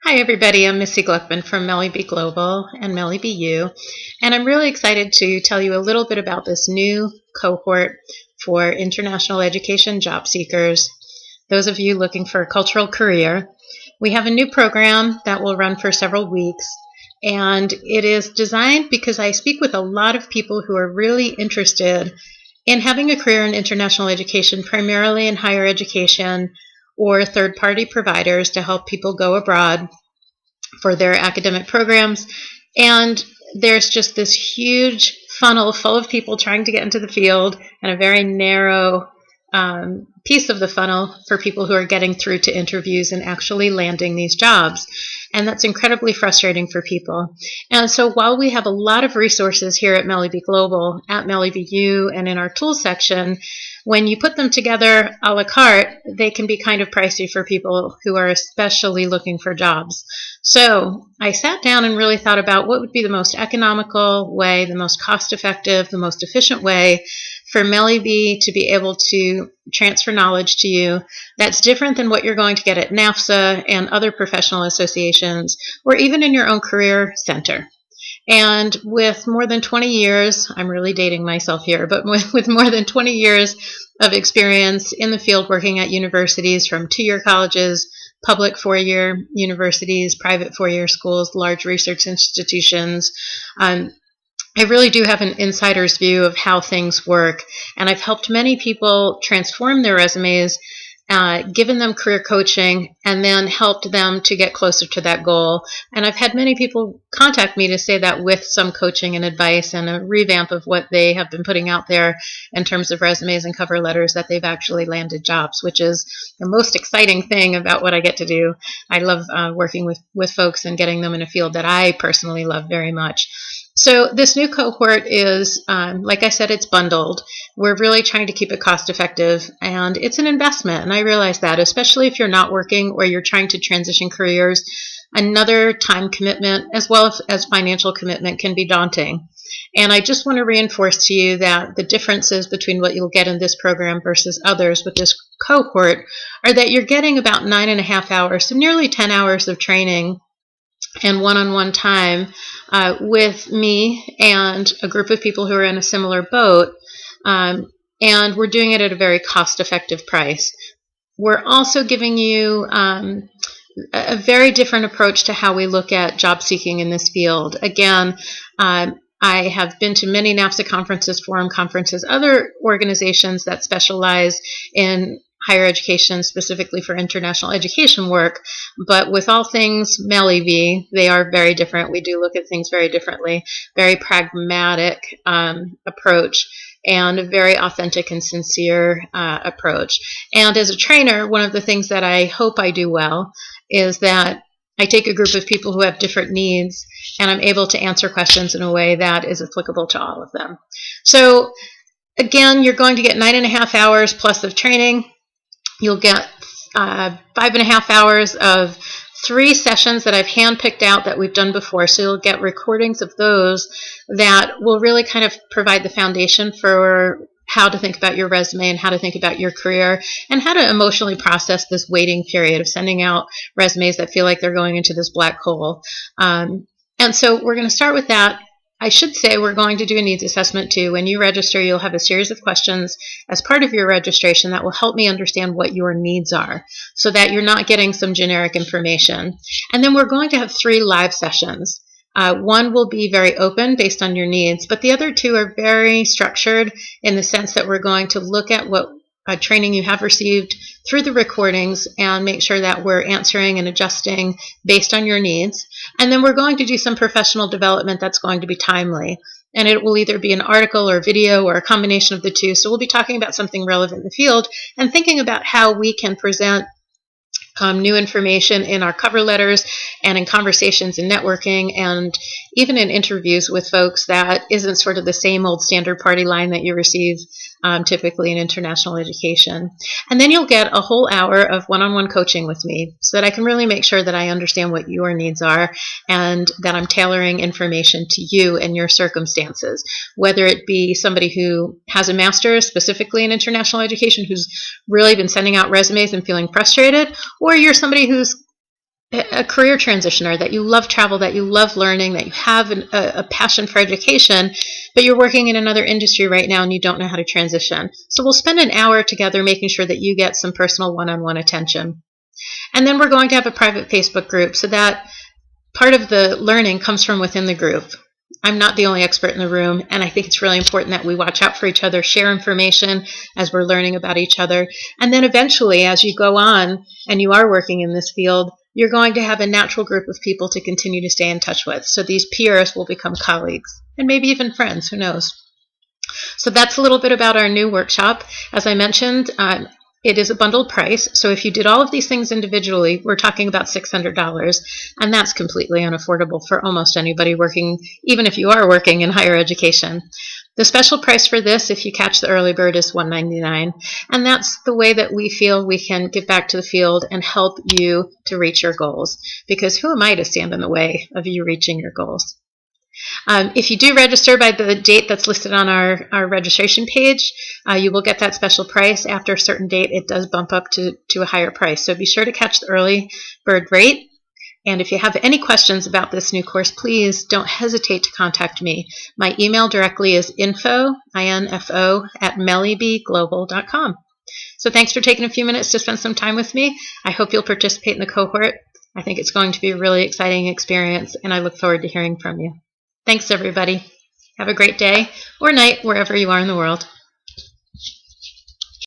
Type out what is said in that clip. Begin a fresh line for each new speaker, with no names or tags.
Hi everybody, I'm Missy Gluckman from Melibee Global and melibeeU, and I'm really excited to tell you a little bit about this new cohort for international education job seekers, those of you looking for a cultural career. We have a new program that will run for several weeks, and it is designed because I speak with a lot of people who are really interested in having a career in international education, primarily in higher education or third-party providers to help people go abroad for their academic programs. And there's just this huge funnel full of people trying to get into the field and a very narrow piece of the funnel for people who are getting through to interviews and actually landing these jobs. And that's incredibly frustrating for people. And so while we have a lot of resources here at Melibee Global, at melibeeU, and in our tools section, when you put them together a la carte, they can be kind of pricey for people who are especially looking for jobs. So I sat down and really thought about what would be the most economical way, the most cost-effective, the most efficient way for Melibee to be able to transfer knowledge to you that's different than what you're going to get at NAFSA and other professional associations, or even in your own career center. And with more than 20 years, I'm really dating myself here, but with more than 20 years of experience in the field working at universities, from two-year colleges, public four-year universities, private four-year schools, large research institutions, I really do have an insider's view of how things work, and I've helped many people transform their resumes, given them career coaching, and then helped them to get closer to that goal. And I've had many people contact me to say that with some coaching and advice and a revamp of what they have been putting out there in terms of resumes and cover letters, that they've actually landed jobs, which is the most exciting thing about what I get to do. I love working with folks and getting them in a field that I personally love very much. So this new cohort is, like I said, it's bundled. We're really trying to keep it cost effective, and it's an investment. And I realize that, especially if you're not working or you're trying to transition careers, another time commitment as well as financial commitment can be daunting. And I just want to reinforce to you that the differences between what you'll get in this program versus others with this cohort are that you're getting about 9.5 hours, so nearly 10 hours of training and one-on-one time with me and a group of people who are in a similar boat, and we're doing it at a very cost-effective price. We're also giving you a very different approach to how we look at job seeking in this field. Again, I have been to many NAFSA conferences, forum conferences, other organizations that specialize in higher education, specifically for international education work. But with all things Melibee, they are very different. We do look at things very differently, very pragmatic approach, and a very authentic and sincere approach. And as a trainer, one of the things that I hope I do well is that I take a group of people who have different needs, and I'm able to answer questions in a way that is applicable to all of them. So again, you're going to get 9.5 hours plus of training. You'll get 5.5 hours of 3 sessions that I've handpicked out that we've done before. So you'll get recordings of those that will really kind of provide the foundation for how to think about your resume and how to think about your career and how to emotionally process this waiting period of sending out resumes that feel like they're going into this black hole. And so we're going to start with that. I should say we're going to do a needs assessment too. When you register, you'll have a series of questions as part of your registration that will help me understand what your needs are so that you're not getting some generic information. And then we're going to have 3 live sessions. One will be very open based on your needs, but the other 2 are very structured in the sense that we're going to look at what training you have received through the recordings and make sure that we're answering and adjusting based on your needs. And then we're going to do some professional development that's going to be timely. And it will either be an article or video or a combination of the 2. So we'll be talking about something relevant in the field and thinking about how we can present new information in our cover letters and in conversations and networking and even in interviews with folks that isn't sort of the same old standard party line that you receive typically in international education. And then you'll get a whole hour of one-on-one coaching with me so that I can really make sure that I understand what your needs are and that I'm tailoring information to you and your circumstances, whether it be somebody who has a master's specifically in international education who's really been sending out resumes and feeling frustrated, or you're somebody who's a career transitioner, that you love travel, that you love learning, that you have a passion for education, but you're working in another industry right now and you don't know how to transition. So we'll spend an hour together making sure that you get some personal one-on-one attention. And then we're going to have a private Facebook group so that part of the learning comes from within the group. I'm not the only expert in the room, and I think it's really important that we watch out for each other, share information as we're learning about each other. And then eventually, as you go on and you are working in this field, you're going to have a natural group of people to continue to stay in touch with. So these peers will become colleagues and maybe even friends, who knows. So that's a little bit about our new workshop. As I mentioned, it is a bundled price. So if you did all of these things individually, we're talking about $600, and that's completely unaffordable for almost anybody working, even if you are working in higher education. The special price for this, if you catch the early bird, is $199, and that's the way that we feel we can give back to the field and help you to reach your goals, because who am I to stand in the way of you reaching your goals? If you do register by the date that's listed on our registration page, you will get that special price. After a certain date, it does bump up to a higher price. So be sure to catch the early bird rate. And if you have any questions about this new course, please don't hesitate to contact me. My email directly is info@melibeeglobal.com. So thanks for taking a few minutes to spend some time with me. I hope you'll participate in the cohort. I think it's going to be a really exciting experience, and I look forward to hearing from you. Thanks, everybody. Have a great day or night wherever you are in the world.